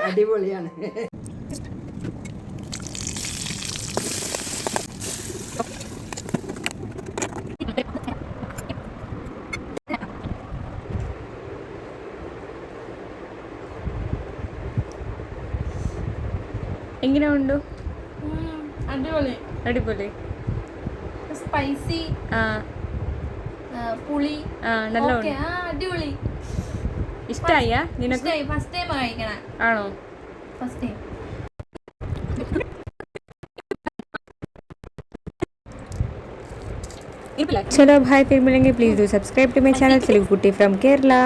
അടിപൊളിയാണ്. എങ്ങനെ ഉണ്ടോ? അടിപൊളി അടിപൊളി. സ്പൈസി, പുളി നല്ല അടിപൊളി. ഇഷ്ടായ നിനക്ക്? ഫസ്റ്റ് ടൈം കഴിക്കണേ. ആണോ? First time. चलो भाई, फिर मिलेंगे. Please do subscribe to my channel celebrity from Kerala.